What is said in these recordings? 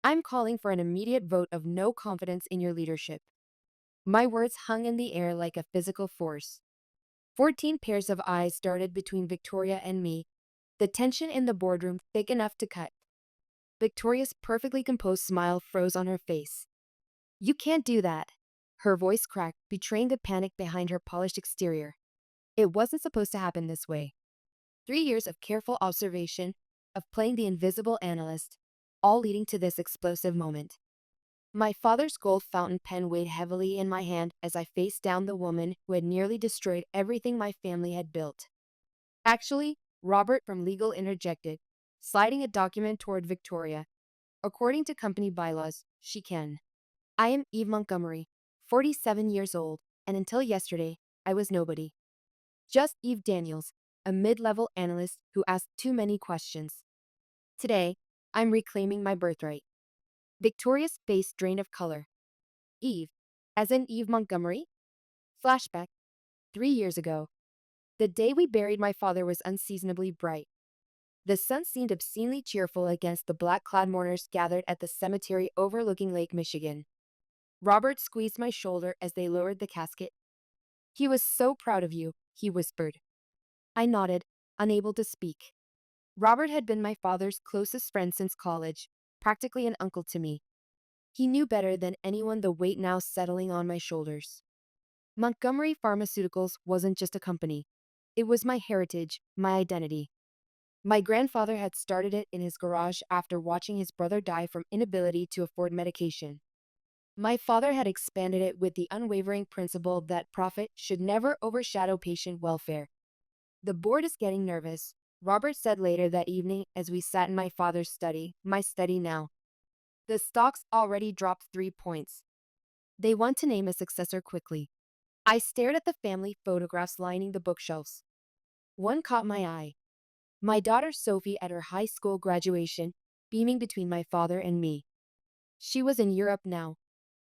I'm calling for an immediate vote of no confidence in your leadership. My words hung in the air like a physical force. 14 pairs of eyes darted between Victoria and me, the tension in the boardroom thick enough to cut. Victoria's perfectly composed smile froze on her face. You can't do that. Her voice cracked, betraying the panic behind her polished exterior. It wasn't supposed to happen this way. 3 years of careful observation, of playing the invisible analyst, all leading to this explosive moment. My father's gold fountain pen weighed heavily in my hand as I faced down the woman who had nearly destroyed everything my family had built. Actually, Robert from legal interjected, sliding a document toward Victoria. According to company bylaws, she can. I am Eve Montgomery, 47 years old, and until yesterday, I was nobody. Just Eve Daniels, a mid-level analyst who asked too many questions. Today, I'm reclaiming my birthright. Victoria's face drained of color. Eve, as in Eve Montgomery? Flashback, 3 years ago. The day we buried my father was unseasonably bright. The sun seemed obscenely cheerful against the black-clad mourners gathered at the cemetery overlooking Lake Michigan. Robert squeezed my shoulder as they lowered the casket. He was so proud of you, he whispered. I nodded, unable to speak. Robert had been my father's closest friend since college, practically an uncle to me. He knew better than anyone the weight now settling on my shoulders. Montgomery Pharmaceuticals wasn't just a company. It was my heritage, my identity. My grandfather had started it in his garage after watching his brother die from inability to afford medication. My father had expanded it with the unwavering principle that profit should never overshadow patient welfare. The board is getting nervous, Robert said later that evening as we sat in my father's study, my study now. The stocks already dropped 3 points. They want to name a successor quickly. I stared at the family photographs lining the bookshelves. One caught my eye. My daughter Sophie at her high school graduation, beaming between my father and me. She was in Europe now,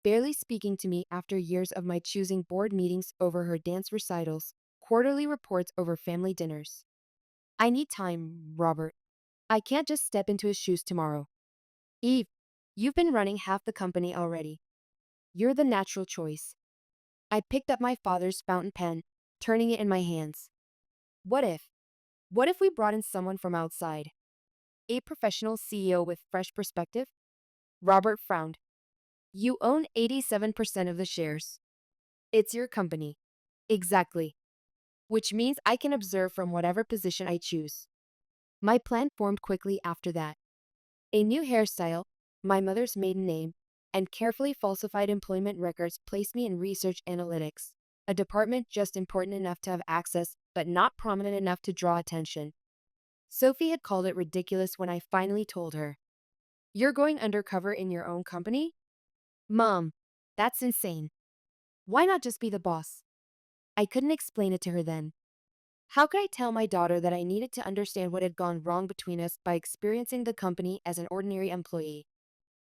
barely speaking to me after years of my choosing board meetings over her dance recitals, quarterly reports over family dinners. I need time, Robert. I can't just step into his shoes tomorrow. Eve, you've been running half the company already. You're the natural choice. I picked up my father's fountain pen, turning it in my hands. What if? What if we brought in someone from outside? A professional CEO with fresh perspective? Robert frowned. You own 87% of the shares. It's your company. Exactly. Which means I can observe from whatever position I choose. My plan formed quickly after that. A new hairstyle, my mother's maiden name, and carefully falsified employment records placed me in research analytics, a department just important enough to have access but not prominent enough to draw attention. Sophie had called it ridiculous when I finally told her. You're going undercover in your own company? Mom, that's insane. Why not just be the boss? I couldn't explain it to her then. How could I tell my daughter that I needed to understand what had gone wrong between us by experiencing the company as an ordinary employee?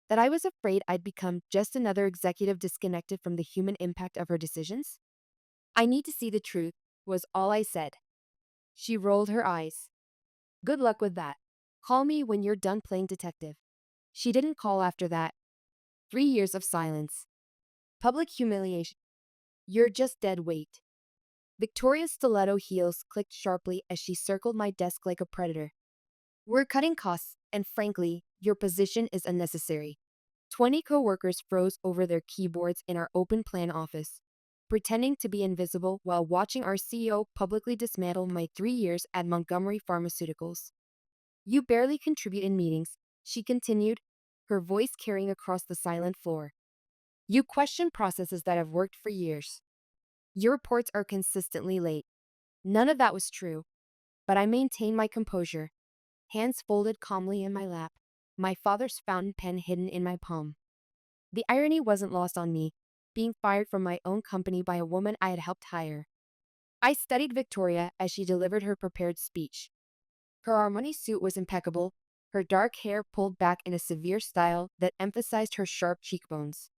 That I was afraid I'd become just another executive disconnected from the human impact of her decisions? I need to see the truth, was all I said. She rolled her eyes. Good luck with that. Call me when you're done playing detective. She didn't call after that. 3 years of silence. Public humiliation. You're just dead weight. Victoria's stiletto heels clicked sharply as she circled my desk like a predator. We're cutting costs, and frankly, your position is unnecessary. 20 coworkers froze over their keyboards in our open plan office, pretending to be invisible while watching our CEO publicly dismantle my 3 years at Montgomery Pharmaceuticals. You barely contribute in meetings, she continued, her voice carrying across the silent floor. You question processes that have worked for years. Your reports are consistently late. None of that was true, but I maintained my composure, hands folded calmly in my lap, my father's fountain pen hidden in my palm. The irony wasn't lost on me, being fired from my own company by a woman I had helped hire. I studied Victoria as she delivered her prepared speech. Her Armani suit was impeccable, her dark hair pulled back in a severe style that emphasized her sharp cheekbones.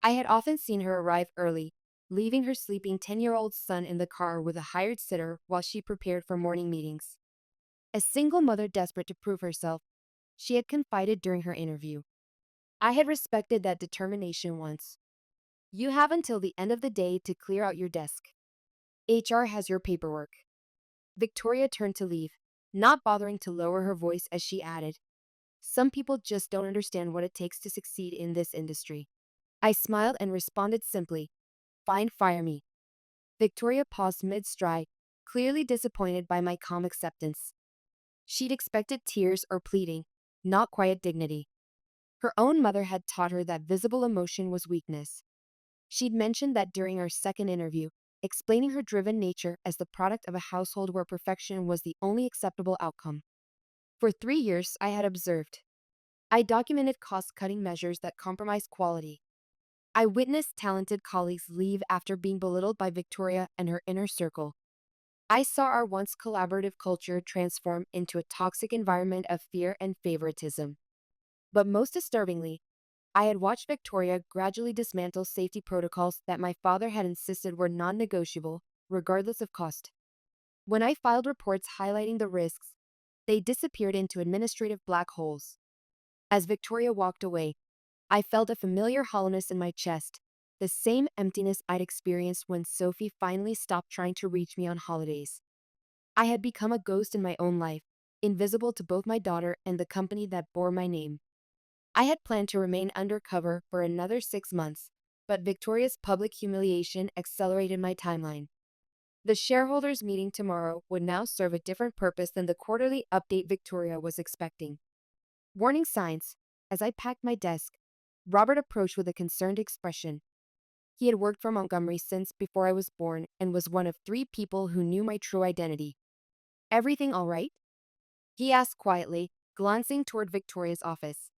I had often seen her arrive early, leaving her sleeping 10-year-old son in the car with a hired sitter while she prepared for morning meetings. A single mother desperate to prove herself, she had confided during her interview. I had respected that determination once. You have until the end of the day to clear out your desk. HR has your paperwork. Victoria turned to leave, not bothering to lower her voice as she added, "Some people just don't understand what it takes to succeed in this industry." I smiled and responded simply, "Fine, fire me." Victoria paused mid-stride, clearly disappointed by my calm acceptance. She'd expected tears or pleading, not quiet dignity. Her own mother had taught her that visible emotion was weakness. She'd mentioned that during our second interview, explaining her driven nature as the product of a household where perfection was the only acceptable outcome. For 3 years, I had observed. I documented cost-cutting measures that compromised quality. I witnessed talented colleagues leave after being belittled by Victoria and her inner circle. I saw our once collaborative culture transform into a toxic environment of fear and favoritism. But most disturbingly, I had watched Victoria gradually dismantle safety protocols that my father had insisted were non-negotiable, regardless of cost. When I filed reports highlighting the risks, they disappeared into administrative black holes. As Victoria walked away, I felt a familiar hollowness in my chest, the same emptiness I'd experienced when Sophie finally stopped trying to reach me on holidays. I had become a ghost in my own life, invisible to both my daughter and the company that bore my name. I had planned to remain undercover for another 6 months, but Victoria's public humiliation accelerated my timeline. The shareholders' meeting tomorrow would now serve a different purpose than the quarterly update Victoria was expecting. Warning signs. As I packed my desk, Robert approached with a concerned expression. He had worked for Montgomery since before I was born and was one of 3 people who knew my true identity. "Everything all right?" he asked quietly, glancing toward Victoria's office.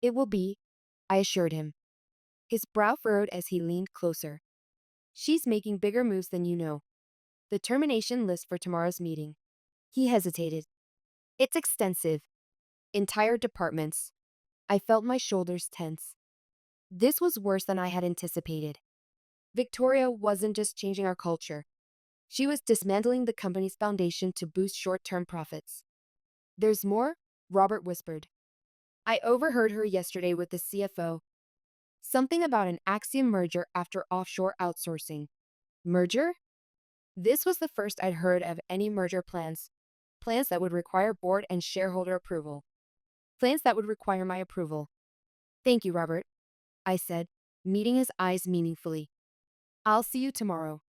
"It will be," I assured him. His brow furrowed as he leaned closer. "She's making bigger moves than you know. The termination list for tomorrow's meeting." He hesitated. "It's extensive. Entire departments." I felt my shoulders tense. This was worse than I had anticipated. Victoria wasn't just changing our culture. She was dismantling the company's foundation to boost short-term profits. "There's more?" Robert whispered. "I overheard her yesterday with the CFO. Something about an Axiom merger after offshore outsourcing." Merger? This was the first I'd heard of any merger plans. Plans that would require board and shareholder approval. Plans that would require my approval. "Thank you, Robert," I said, meeting his eyes meaningfully. "I'll see you tomorrow."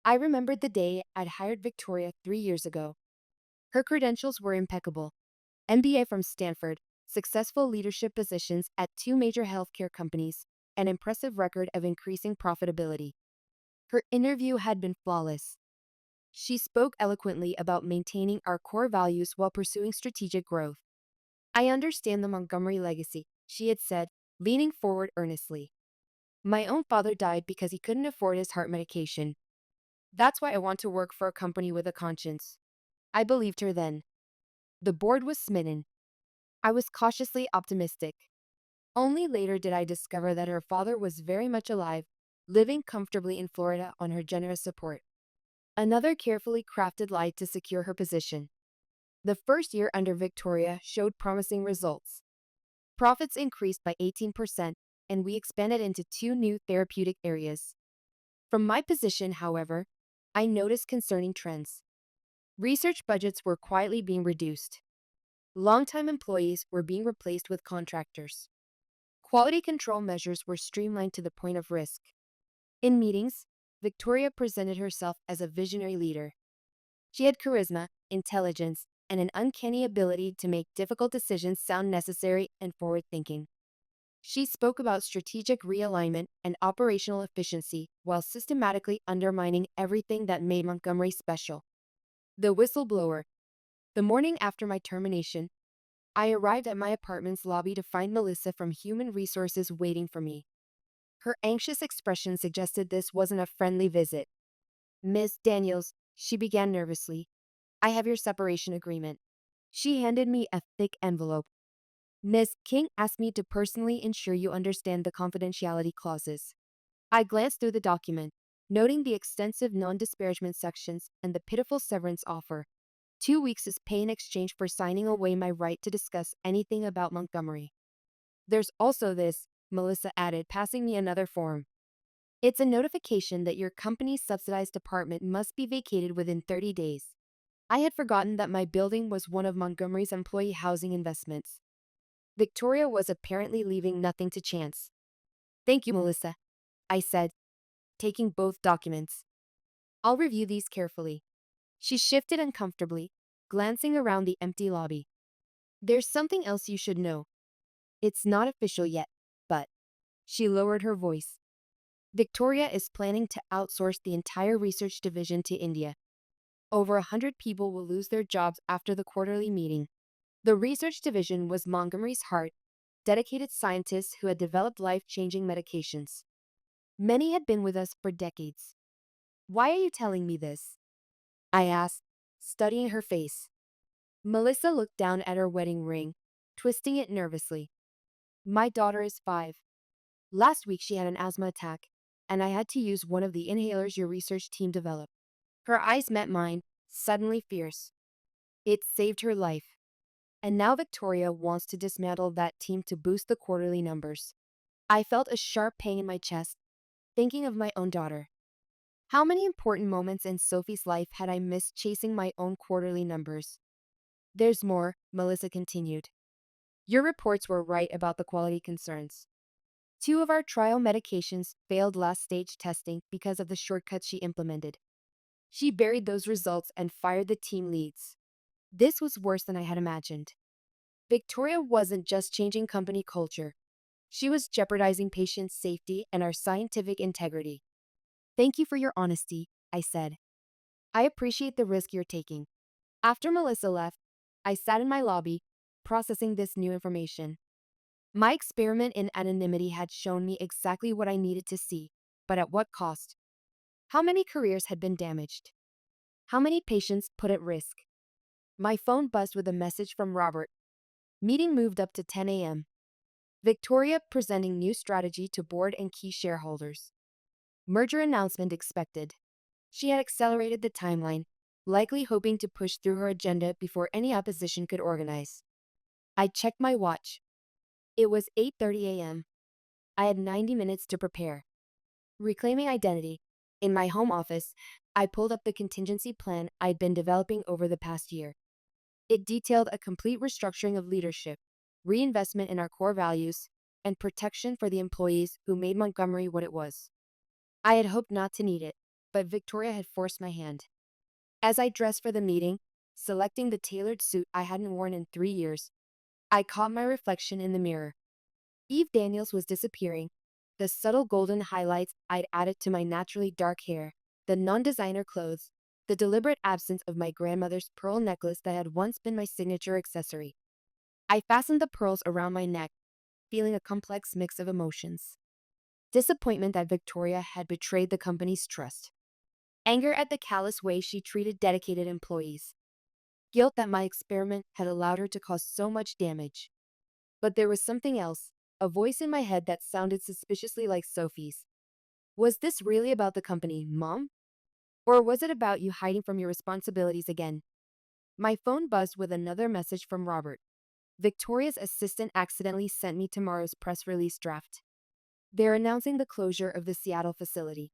I remembered the day I'd hired Victoria 3 years ago. Her credentials were impeccable. MBA from Stanford, successful leadership positions at 2 major healthcare companies, an impressive record of increasing profitability. Her interview had been flawless. She spoke eloquently about maintaining our core values while pursuing strategic growth. "I understand the Montgomery legacy," she had said, leaning forward earnestly. "My own father died because he couldn't afford his heart medication. That's why I want to work for a company with a conscience." I believed her then. The board was smitten. I was cautiously optimistic. Only later did I discover that her father was very much alive, living comfortably in Florida on her generous support. Another carefully crafted lie to secure her position. The first year under Victoria showed promising results. Profits increased by 18%, and we expanded into 2 new therapeutic areas. From my position, however, I noticed concerning trends. Research budgets were quietly being reduced. Longtime employees were being replaced with contractors. Quality control measures were streamlined to the point of risk. In meetings, Victoria presented herself as a visionary leader. She had charisma, intelligence, and an uncanny ability to make difficult decisions sound necessary and forward-thinking. She spoke about strategic realignment and operational efficiency while systematically undermining everything that made Montgomery special. The whistleblower. The morning after my termination, I arrived at my apartment's lobby to find Melissa from Human Resources waiting for me. Her anxious expression suggested this wasn't a friendly visit. "Miss Daniels," she began nervously, "I have your separation agreement." She handed me a thick envelope. "Miss King asked me to personally ensure you understand the confidentiality clauses." I glanced through the document, noting the extensive non-disparagement sections and the pitiful severance offer. 2 weeks' pay in exchange for signing away my right to discuss anything about Montgomery. There's also this, Melissa added, passing me another form. It's a notification that your company's subsidized apartment must be vacated within 30 days. I had forgotten that my building was one of Montgomery's employee housing investments. Victoria was apparently leaving nothing to chance. Thank you, Melissa, I said, taking both documents. I'll review these carefully. She shifted uncomfortably, glancing around the empty lobby. There's something else you should know. It's not official yet, but she lowered her voice. Victoria is planning to outsource the entire research division to India. Over 100 people will lose their jobs after the quarterly meeting. The research division was Montgomery's heart, dedicated scientists who had developed life-changing medications. Many had been with us for decades. Why are you telling me this? I asked, studying her face. Melissa looked down at her wedding ring, twisting it nervously. My daughter is 5. Last week she had an asthma attack, and I had to use one of the inhalers your research team developed. Her eyes met mine, suddenly fierce. It saved her life. And now Victoria wants to dismantle that team to boost the quarterly numbers. I felt a sharp pain in my chest, thinking of my own daughter. How many important moments in Sophie's life had I missed chasing my own quarterly numbers? There's more, Melissa continued. Your reports were right about the quality concerns. 2 of our trial medications failed last stage testing because of the shortcuts she implemented. She buried those results and fired the team leads. This was worse than I had imagined. Victoria wasn't just changing company culture. She was jeopardizing patient safety and our scientific integrity. Thank you for your honesty, I said. I appreciate the risk you're taking. After Melissa left, I sat in my lobby, processing this new information. My experiment in anonymity had shown me exactly what I needed to see, but at what cost? How many careers had been damaged? How many patients put at risk? My phone buzzed with a message from Robert. Meeting moved up to 10 a.m. Victoria presenting new strategy to board and key shareholders. Merger announcement expected. She had accelerated the timeline, likely hoping to push through her agenda before any opposition could organize. I checked my watch. It was 8:30 a.m. I had 90 minutes to prepare. Reclaiming identity. In my home office, I pulled up the contingency plan I'd been developing over the past year. It detailed a complete restructuring of leadership, reinvestment in our core values, and protection for the employees who made Montgomery what it was. I had hoped not to need it, but Victoria had forced my hand. As I dressed for the meeting, selecting the tailored suit I hadn't worn in 3 years, I caught my reflection in the mirror. Eve Daniels was disappearing. The subtle golden highlights I'd added to my naturally dark hair, the non-designer clothes, the deliberate absence of my grandmother's pearl necklace that had once been my signature accessory. I fastened the pearls around my neck, feeling a complex mix of emotions. Disappointment that Victoria had betrayed the company's trust. Anger at the callous way she treated dedicated employees. Guilt that my experiment had allowed her to cause so much damage. But there was something else, a voice in my head that sounded suspiciously like Sophie's. Was this really about the company, Mom? Or was it about you hiding from your responsibilities again? My phone buzzed with another message from Robert. Victoria's assistant accidentally sent me tomorrow's press release draft. They're announcing the closure of the Seattle facility.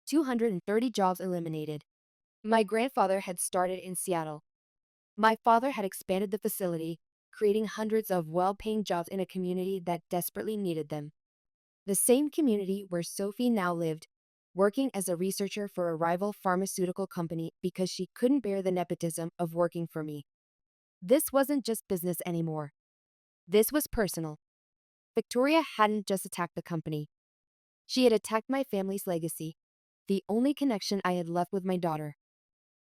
230 jobs eliminated. My grandfather had started in Seattle. My father had expanded the facility, creating hundreds of well-paying jobs in a community that desperately needed them. The same community where Sophie now lived, working as a researcher for a rival pharmaceutical company because she couldn't bear the nepotism of working for me. This wasn't just business anymore. This was personal. Victoria hadn't just attacked the company. She had attacked my family's legacy, the only connection I had left with my daughter.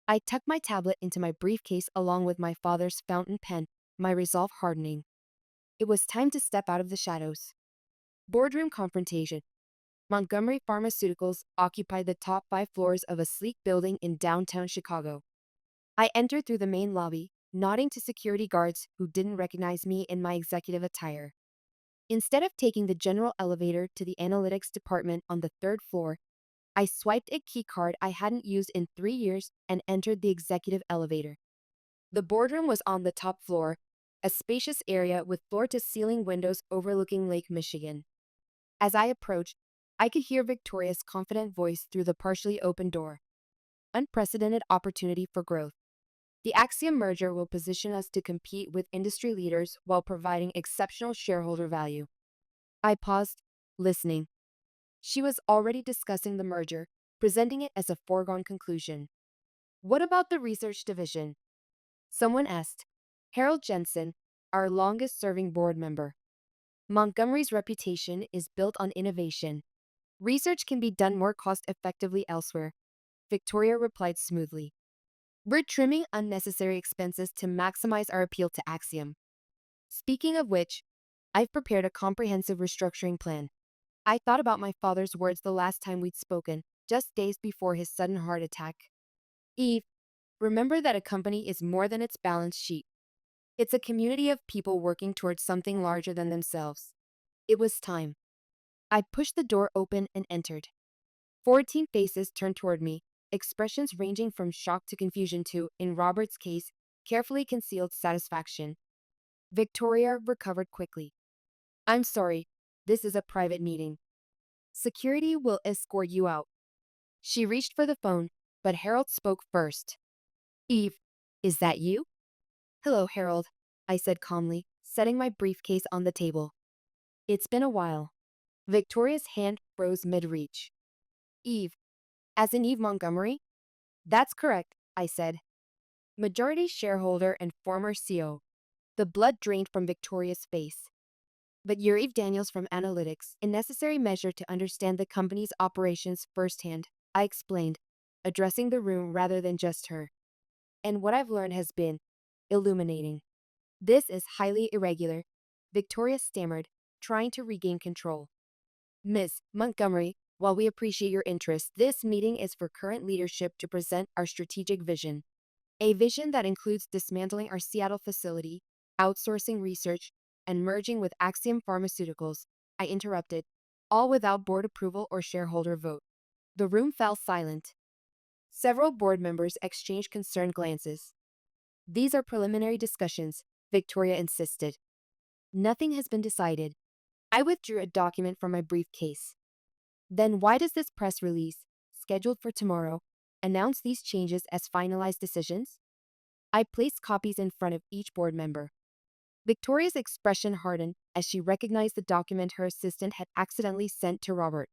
I tucked my tablet into my briefcase along with my father's fountain pen, my resolve hardening. It was time to step out of the shadows. Boardroom confrontation. Montgomery Pharmaceuticals occupied the top 5 floors of a sleek building in downtown Chicago. I entered through the main lobby, nodding to security guards who didn't recognize me in my executive attire. Instead of taking the general elevator to the analytics department on the 3rd floor, I swiped a key card I hadn't used in 3 years and entered the executive elevator. The boardroom was on the top floor, a spacious area with floor-to-ceiling windows overlooking Lake Michigan. As I approached, I could hear Victoria's confident voice through the partially open door. Unprecedented opportunity for growth. The Axiom merger will position us to compete with industry leaders while providing exceptional shareholder value. I paused, listening. She was already discussing the merger, presenting it as a foregone conclusion. What about the research division? Someone asked. Harold Jensen, our longest-serving board member. Montgomery's reputation is built on innovation. Research can be done more cost-effectively elsewhere, Victoria replied smoothly. We're trimming unnecessary expenses to maximize our appeal to Axiom. Speaking of which, I've prepared a comprehensive restructuring plan. I thought about my father's words the last time we'd spoken, just days before his sudden heart attack. Eve, remember that a company is more than its balance sheet. It's a community of people working towards something larger than themselves. It was time. I pushed the door open and entered. 14 faces turned toward me, expressions ranging from shock to confusion to, in Robert's case, carefully concealed satisfaction. Victoria recovered quickly. I'm sorry, this is a private meeting. Security will escort you out. She reached for the phone, but Harold spoke first. Eve, is that you? Hello, Harold, I said calmly, setting my briefcase on the table. It's been a while. Victoria's hand froze mid-reach. Eve, as in Eve Montgomery? That's correct, I said. Majority shareholder and former CEO. The blood drained from Victoria's face. But you're Eve Daniels from Analytics, a necessary measure to understand the company's operations firsthand, I explained, addressing the room rather than just her. And what I've learned has been illuminating. This is highly irregular, Victoria stammered, trying to regain control. Ms. Montgomery, while we appreciate your interest, this meeting is for current leadership to present our strategic vision. A vision that includes dismantling our Seattle facility, outsourcing research, and merging with Axiom Pharmaceuticals, I interrupted, all without board approval or shareholder vote. The room fell silent. Several board members exchanged concerned glances. These are preliminary discussions, Victoria insisted. Nothing has been decided. I withdrew a document from my briefcase. Then why does this press release, scheduled for tomorrow, announce these changes as finalized decisions? I placed copies in front of each board member. Victoria's expression hardened as she recognized the document her assistant had accidentally sent to Robert.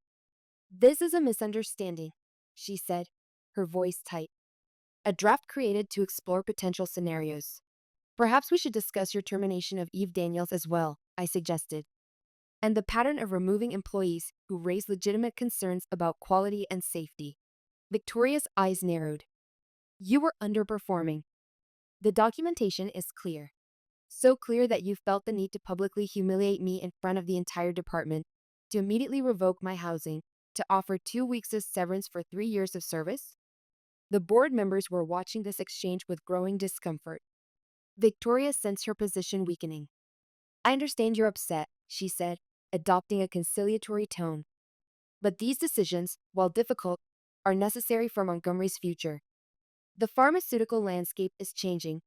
This is a misunderstanding, she said, her voice tight. A draft created to explore potential scenarios. Perhaps we should discuss your termination of Eve Daniels as well, I suggested. And the pattern of removing employees who raise legitimate concerns about quality and safety. Victoria's eyes narrowed. You were underperforming. The documentation is clear. So clear that you felt the need to publicly humiliate me in front of the entire department, to immediately revoke my housing, to offer 2 weeks of severance for 3 years of service? The board members were watching this exchange with growing discomfort. Victoria sensed her position weakening. I understand you're upset, she said, adopting a conciliatory tone. But these decisions, while difficult, are necessary for Montgomery's future. The pharmaceutical landscape is changing,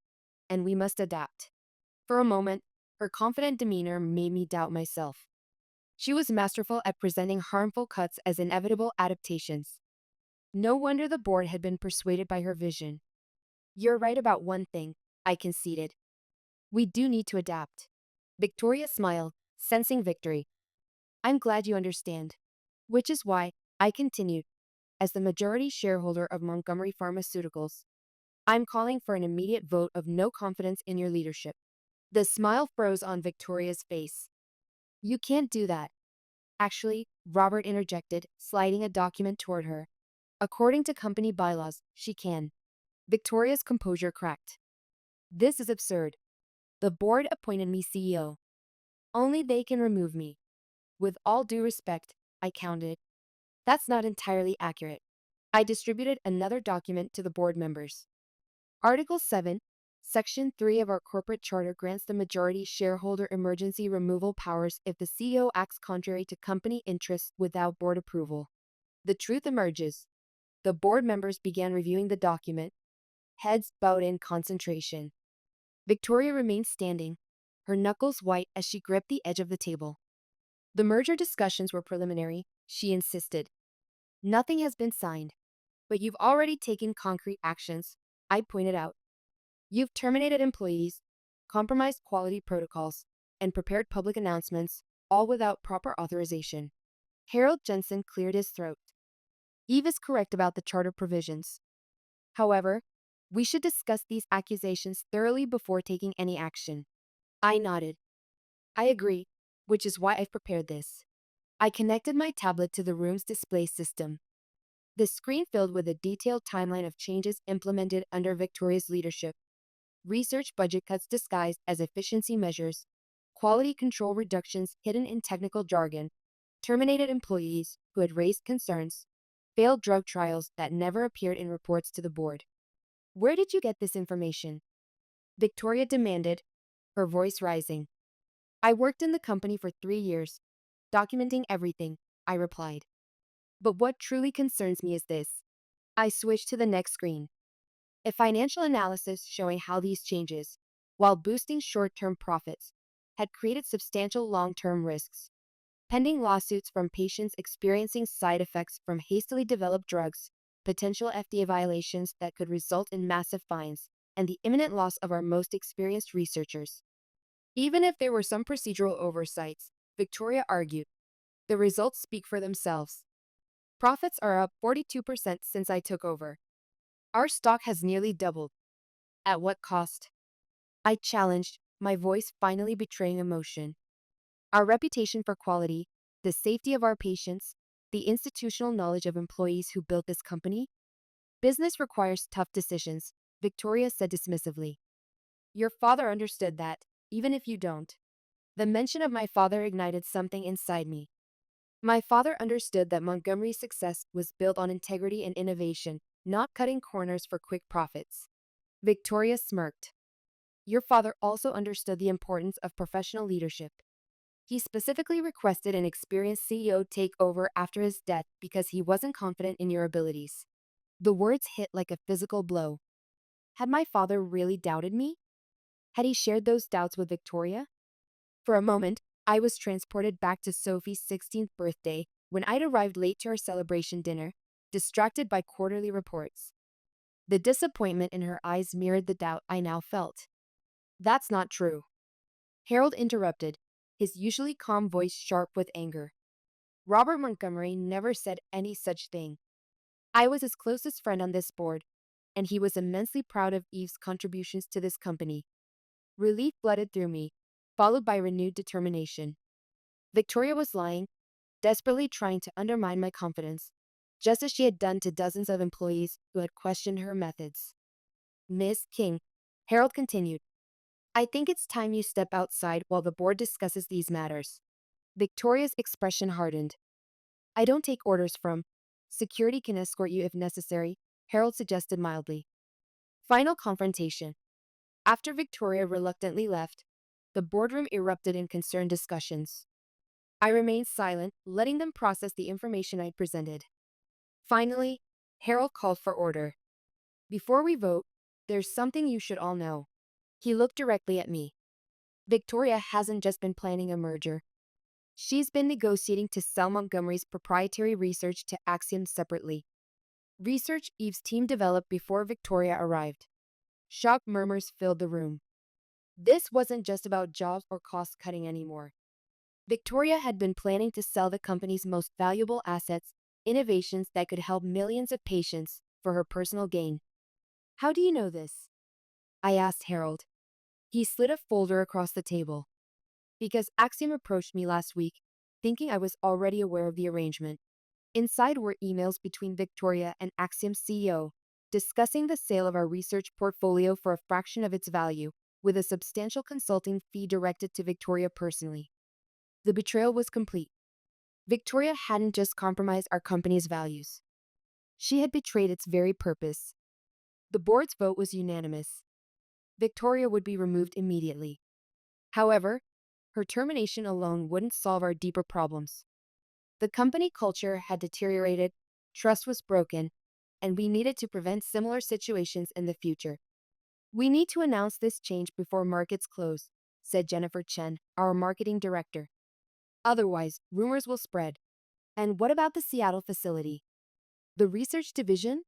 and we must adapt. For a moment, her confident demeanor made me doubt myself. She was masterful at presenting harmful cuts as inevitable adaptations. No wonder the board had been persuaded by her vision. You're right about one thing, I conceded. We do need to adapt. Victoria smiled, sensing victory. I'm glad you understand. Which is why, I continued, as the majority shareholder of Montgomery Pharmaceuticals, I'm calling for an immediate vote of no confidence in your leadership. The smile froze on Victoria's face. You can't do that. Actually, Robert interjected, sliding a document toward her. According to company bylaws, she can. Victoria's composure cracked. This is absurd. The board appointed me CEO. Only they can remove me. With all due respect, I counted. That's not entirely accurate. I distributed another document to the board members. Article 7, Section 3 of our corporate charter grants the majority shareholder emergency removal powers if the CEO acts contrary to company interests without board approval. The truth emerges. The board members began reviewing the document, heads bowed in concentration. Victoria remained standing, her knuckles white as she gripped the edge of the table. The merger discussions were preliminary, she insisted. Nothing has been signed. But you've already taken concrete actions, I pointed out. You've terminated employees, compromised quality protocols, and prepared public announcements, all without proper authorization. Harold Jensen cleared his throat. Eve is correct about the charter provisions. However, we should discuss these accusations thoroughly before taking any action. I nodded. I agree, which is why I've prepared this. I connected my tablet to the room's display system. The screen filled with a detailed timeline of changes implemented under Victoria's leadership. Research budget cuts disguised as efficiency measures, quality control reductions hidden in technical jargon, terminated employees who had raised concerns, failed drug trials that never appeared in reports to the board. Where did you get this information? Victoria demanded, her voice rising. I worked in the company for 3 years, documenting everything, I replied. But what truly concerns me is this. I switched to the next screen. A financial analysis showing how these changes, while boosting short-term profits, had created substantial long-term risks. Pending lawsuits from patients experiencing side effects from hastily developed drugs, potential FDA violations that could result in massive fines, and the imminent loss of our most experienced researchers. Even if there were some procedural oversights, Victoria argued, the results speak for themselves. Profits are up 42% since I took over. Our stock has nearly doubled. At what cost? I challenged, my voice finally betraying emotion. Our reputation for quality, the safety of our patients, the institutional knowledge of employees who built this company? Business requires tough decisions, Victoria said dismissively. Your father understood that, even if you don't. The mention of my father ignited something inside me. My father understood that Montgomery's success was built on integrity and innovation, not cutting corners for quick profits. Victoria smirked. Your father also understood the importance of professional leadership. He specifically requested an experienced CEO take over after his death because he wasn't confident in your abilities. The words hit like a physical blow. Had my father really doubted me? Had he shared those doubts with Victoria? For a moment, I was transported back to Sophie's 16th birthday when I'd arrived late to our celebration dinner, distracted by quarterly reports. The disappointment in her eyes mirrored the doubt I now felt. That's not true. Harold interrupted, his usually calm voice sharp with anger. Robert Montgomery never said any such thing. I was his closest friend on this board, and he was immensely proud of Eve's contributions to this company. Relief flooded through me, followed by renewed determination. Victoria was lying, desperately trying to undermine my confidence, just as she had done to dozens of employees who had questioned her methods. Ms. King, Harold continued, I think it's time you step outside while the board discusses these matters. Victoria's expression hardened. I don't take orders from. Security can escort you if necessary, Harold suggested mildly. Final confrontation. After Victoria reluctantly left, the boardroom erupted in concerned discussions. I remained silent, letting them process the information I'd presented. Finally, Harold called for order. Before we vote, there's something you should all know. He looked directly at me. Victoria hasn't just been planning a merger. She's been negotiating to sell Montgomery's proprietary research to Axiom separately. Research Eve's team developed before Victoria arrived. Shocked murmurs filled the room. This wasn't just about jobs or cost cutting anymore. Victoria had been planning to sell the company's most valuable assets, innovations that could help millions of patients, for her personal gain. How do you know this? I asked Harold. He slid a folder across the table. Because Axiom approached me last week, thinking I was already aware of the arrangement. Inside were emails between Victoria and Axiom's CEO, discussing the sale of our research portfolio for a fraction of its value, with a substantial consulting fee directed to Victoria personally. The betrayal was complete. Victoria hadn't just compromised our company's values. She had betrayed its very purpose. The board's vote was unanimous. Victoria would be removed immediately. However, her termination alone wouldn't solve our deeper problems. The company culture had deteriorated, trust was broken, and we needed to prevent similar situations in the future. We need to announce this change before markets close, said Jennifer Chen, our marketing director. Otherwise, rumors will spread. And what about the Seattle facility? The research division?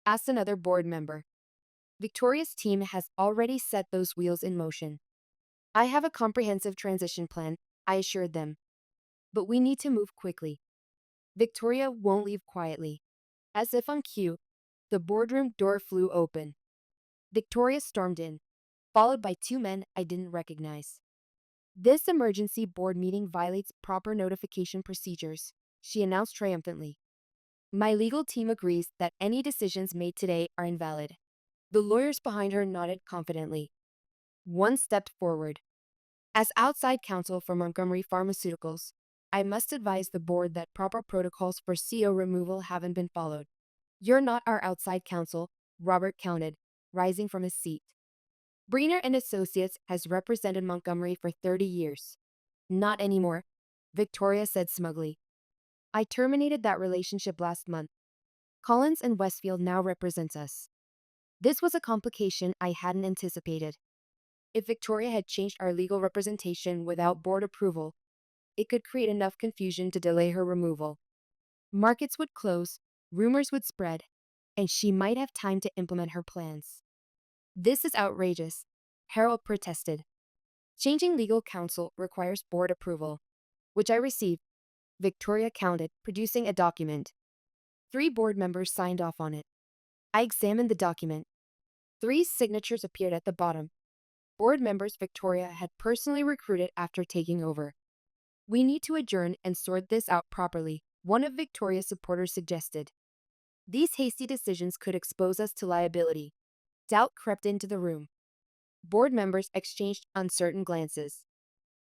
Asked another board member. Victoria's team has already set those wheels in motion. I have a comprehensive transition plan, I assured them. But we need to move quickly. Victoria won't leave quietly. As if on cue, the boardroom door flew open. Victoria stormed in, followed by two men I didn't recognize. This emergency board meeting violates proper notification procedures, she announced triumphantly. My legal team agrees that any decisions made today are invalid. The lawyers behind her nodded confidently. One stepped forward. As outside counsel for Montgomery Pharmaceuticals, I must advise the board that proper protocols for CO removal haven't been followed. You're not our outside counsel, Robert countered, rising from his seat. Breener and Associates has represented Montgomery for 30 years. Not anymore, Victoria said smugly. I terminated that relationship last month. Collins and Westfield now represents us. This was a complication I hadn't anticipated. If Victoria had changed our legal representation without board approval, it could create enough confusion to delay her removal. Markets would close, rumors would spread, and she might have time to implement her plans. This is outrageous, Harold protested. Changing legal counsel requires board approval, which I received, Victoria counted, producing a document. 3 board members signed off on it. I examined the document. 3 signatures appeared at the bottom. Board members Victoria had personally recruited after taking over. We need to adjourn and sort this out properly, one of Victoria's supporters suggested. These hasty decisions could expose us to liability. Doubt crept into the room. Board members exchanged uncertain glances.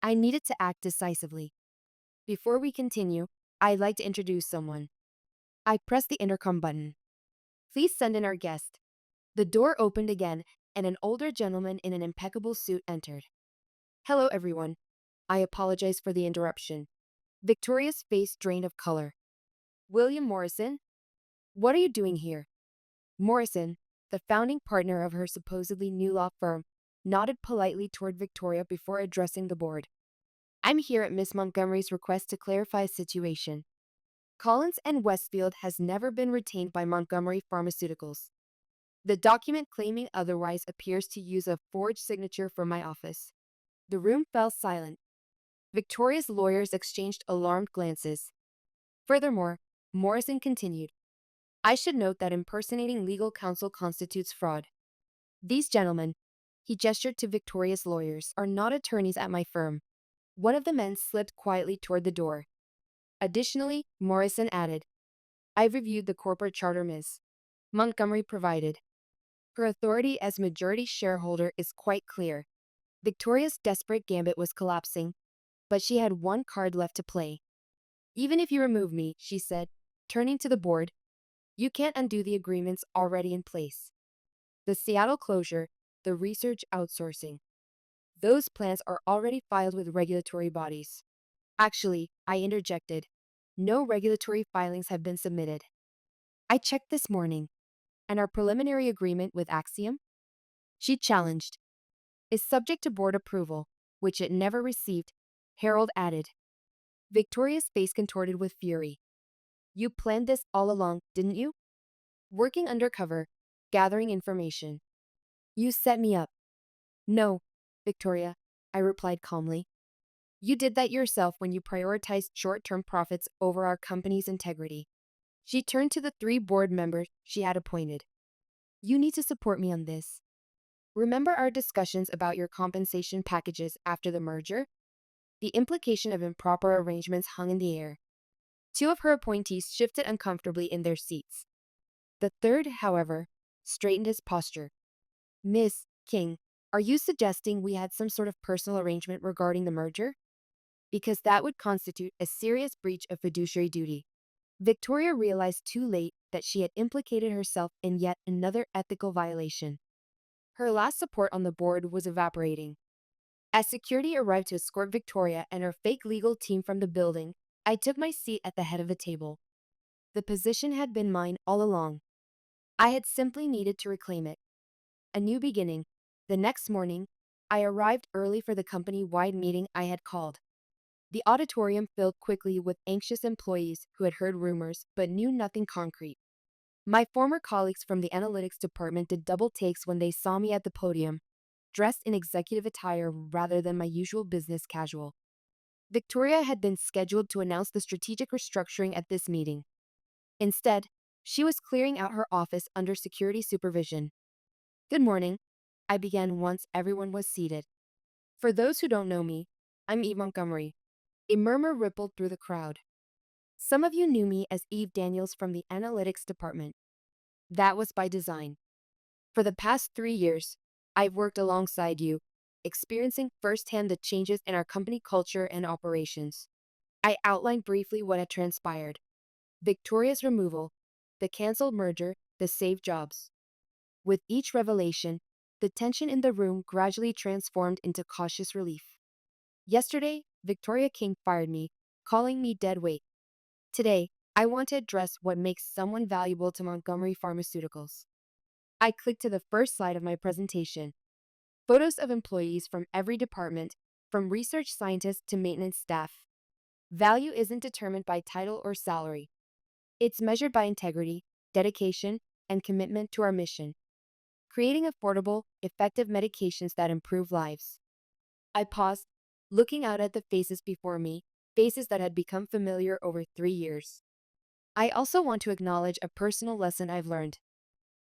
I needed to act decisively. Before we continue, I'd like to introduce someone. I pressed the intercom button. Please send in our guest. The door opened again, and an older gentleman in an impeccable suit entered. Hello, everyone. I apologize for the interruption. Victoria's face drained of color. William Morrison? What are you doing here? Morrison, the founding partner of her supposedly new law firm, nodded politely toward Victoria before addressing the board. I'm here at Miss Montgomery's request to clarify a situation. Collins and Westfield has never been retained by Montgomery Pharmaceuticals. The document claiming otherwise appears to use a forged signature from my office. The room fell silent. Victoria's lawyers exchanged alarmed glances. Furthermore, Morrison continued, I should note that impersonating legal counsel constitutes fraud. These gentlemen, he gestured to Victoria's lawyers, are not attorneys at my firm. One of the men slipped quietly toward the door. Additionally, Morrison added, I've reviewed the corporate charter Ms. Montgomery provided. Her authority as majority shareholder is quite clear. Victoria's desperate gambit was collapsing, but she had one card left to play. Even if you remove me, she said, turning to the board, you can't undo the agreements already in place. The Seattle closure, the research outsourcing. Those plans are already filed with regulatory bodies. Actually, I interjected, no regulatory filings have been submitted. I checked this morning, and our preliminary agreement with Axiom, she challenged, is subject to board approval, which it never received, Harold added. Victoria's face contorted with fury. You planned this all along, didn't you? Working undercover, gathering information. You set me up. No, Victoria, I replied calmly. You did that yourself when you prioritized short-term profits over our company's integrity. She turned to the 3 board members she had appointed. You need to support me on this. Remember our discussions about your compensation packages after the merger? The implication of improper arrangements hung in the air. 2 of her appointees shifted uncomfortably in their seats. The third, however, straightened his posture. Miss King, are you suggesting we had some sort of personal arrangement regarding the merger? Because that would constitute a serious breach of fiduciary duty. Victoria realized too late that she had implicated herself in yet another ethical violation. Her last support on the board was evaporating. As security arrived to escort Victoria and her fake legal team from the building, I took my seat at the head of the table. The position had been mine all along. I had simply needed to reclaim it. A new beginning. The next morning, I arrived early for the company-wide meeting I had called. The auditorium filled quickly with anxious employees who had heard rumors but knew nothing concrete. My former colleagues from the analytics department did double takes when they saw me at the podium, dressed in executive attire rather than my usual business casual. Victoria had been scheduled to announce the strategic restructuring at this meeting. Instead, she was clearing out her office under security supervision. "Good morning," I began once everyone was seated. "For those who don't know me, I'm Eve Montgomery." A murmur rippled through the crowd. "Some of you knew me as Eve Daniels from the analytics department. That was by design. For the past 3 years, I've worked alongside you, experiencing firsthand the changes in our company culture and operations." I outlined briefly what had transpired: Victoria's removal, the canceled merger, the saved jobs. With each revelation, the tension in the room gradually transformed into cautious relief. Yesterday, Victoria King fired me, calling me dead weight. Today, I want to address what makes someone valuable to Montgomery Pharmaceuticals. I clicked to the first slide of my presentation. Photos of employees from every department, from research scientists to maintenance staff. Value isn't determined by title or salary. It's measured by integrity, dedication, and commitment to our mission: creating affordable, effective medications that improve lives. I paused, looking out at the faces before me, faces that had become familiar over 3 years. I also want to acknowledge a personal lesson I've learned.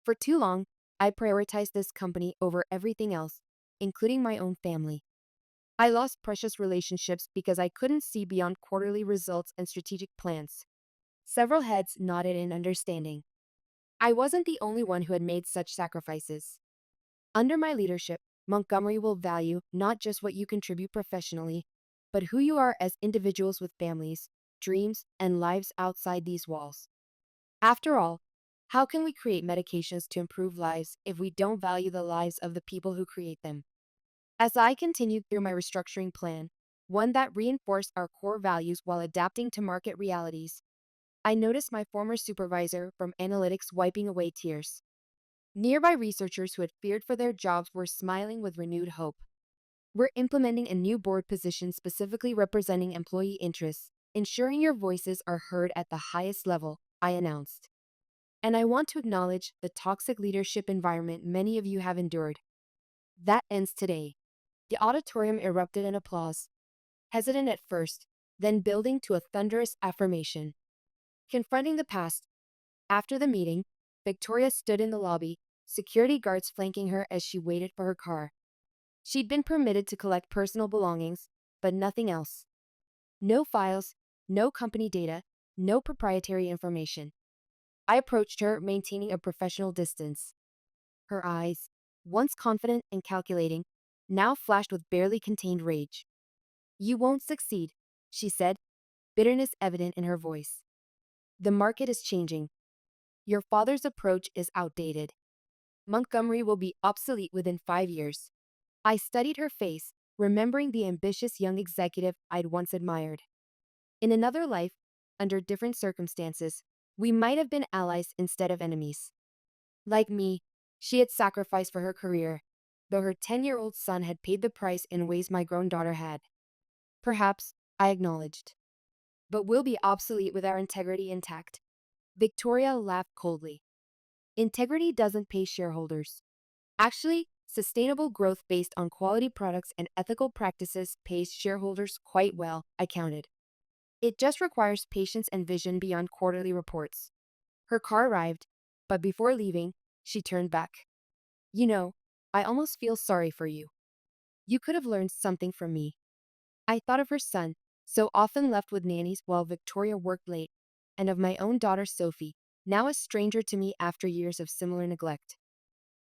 For too long, I prioritized this company over everything else, including my own family. I lost precious relationships because I couldn't see beyond quarterly results and strategic plans. Several heads nodded in understanding. I wasn't the only one who had made such sacrifices. Under my leadership, Montgomery will value not just what you contribute professionally, but who you are as individuals with families, dreams, and lives outside these walls. After all, how can we create medications to improve lives if we don't value the lives of the people who create them? As I continued through my restructuring plan, one that reinforced our core values while adapting to market realities, I noticed my former supervisor from analytics wiping away tears. Nearby researchers who had feared for their jobs were smiling with renewed hope. "We're implementing a new board position specifically representing employee interests, ensuring your voices are heard at the highest level," I announced. "And I want to acknowledge the toxic leadership environment many of you have endured." That ends today. The auditorium erupted in applause, hesitant at first, then building to a thunderous affirmation. Confronting the past, after the meeting, Victoria stood in the lobby, security guards flanking her as she waited for her car. She'd been permitted to collect personal belongings, but nothing else. No files, no company data, no proprietary information. I approached her, maintaining a professional distance. Her eyes, once confident and calculating, now flashed with barely contained rage. "You won't succeed," she said, bitterness evident in her voice. "The market is changing. Your father's approach is outdated. Montgomery will be obsolete within 5 years." I studied her face, remembering the ambitious young executive I'd once admired. In another life, under different circumstances, we might have been allies instead of enemies. Like me, she had sacrificed for her career, though her 10-year-old son had paid the price in ways my grown daughter had. "Perhaps," I acknowledged. "But we'll be obsolete with our integrity intact." Victoria laughed coldly. "Integrity doesn't pay shareholders. Actually, sustainable growth based on quality products and ethical practices pays shareholders quite well," I countered. "It just requires patience and vision beyond quarterly reports." Her car arrived, but before leaving, she turned back. "You know, I almost feel sorry for you. You could have learned something from me." I thought of her son, so often left with nannies while Victoria worked late, and of my own daughter Sophie, now a stranger to me after years of similar neglect.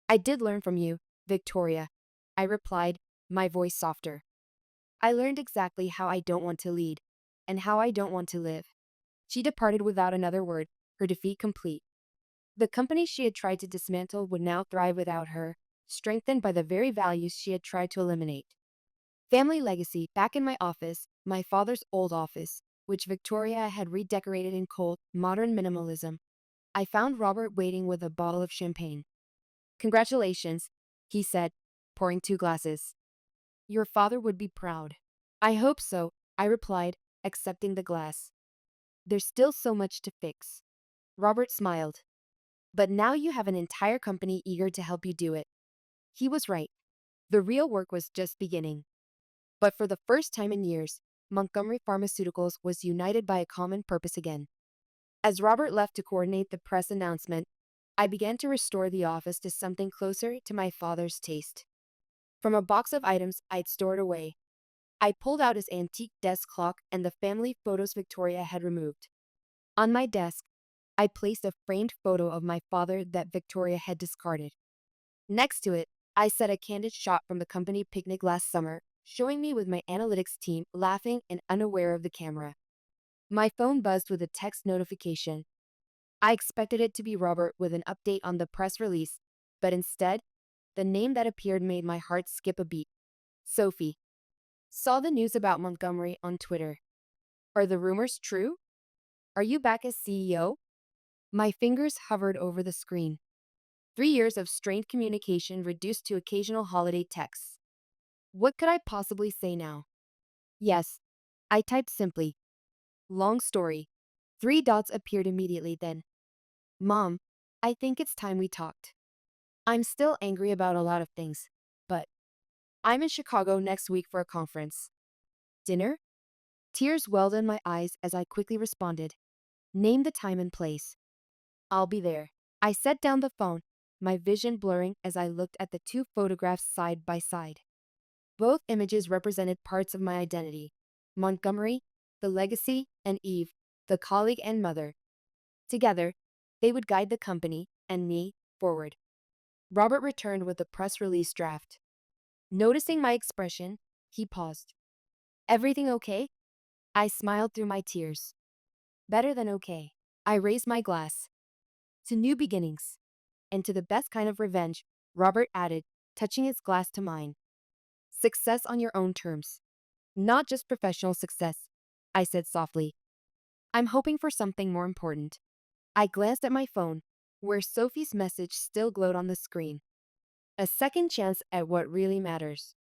"I did learn from you, Victoria," I replied, my voice softer. "I learned exactly how I don't want to lead, and how I don't want to live." She departed without another word, her defeat complete. The company she had tried to dismantle would now thrive without her, strengthened by the very values she had tried to eliminate. Family legacy. Back in my office, my father's old office, which Victoria had redecorated in cold, modern minimalism, I found Robert waiting with a bottle of champagne. "Congratulations," he said, pouring 2 glasses. Your father would be proud. I hope so, I replied, accepting the glass. There's still so much to fix. Robert smiled. But now you have an entire company eager to help you do it. He was right. The real work was just beginning. But for the first time in years, Montgomery Pharmaceuticals was united by a common purpose again. As Robert left to coordinate the press announcement, I began to restore the office to something closer to my father's taste. From a box of items I'd stored away, I pulled out his antique desk clock and the family photos Victoria had removed. On my desk, I placed a framed photo of my father that Victoria had discarded. Next to it, I set a candid shot from the company picnic last summer, showing me with my analytics team laughing and unaware of the camera. My phone buzzed with a text notification. I expected it to be Robert with an update on the press release, but instead, the name that appeared made my heart skip a beat. Sophie. Saw the news about Montgomery on Twitter. Are the rumors true? Are you back as CEO? My fingers hovered over the screen. 3 years of strained communication reduced to occasional holiday texts. What could I possibly say now? Yes, I typed simply. Long story. 3 dots appeared immediately then. Mom, I think it's time we talked. I'm still angry about a lot of things, but I'm in Chicago next week for a conference. Dinner? Tears welled in my eyes as I quickly responded. Name the time and place. I'll be there. I set down the phone, my vision blurring as I looked at the 2 photographs side by side. Both images represented parts of my identity. Montgomery, the legacy, and Eve, the colleague and mother. Together, they would guide the company, and me, forward. Robert returned with the press release draft. Noticing my expression, he paused. Everything okay? I smiled through my tears. Better than okay. I raised my glass. To new beginnings. And to the best kind of revenge, Robert added, touching his glass to mine. Success on your own terms. Not just professional success, I said softly. I'm hoping for something more important. I glanced at my phone, where Sophie's message still glowed on the screen. A second chance at what really matters.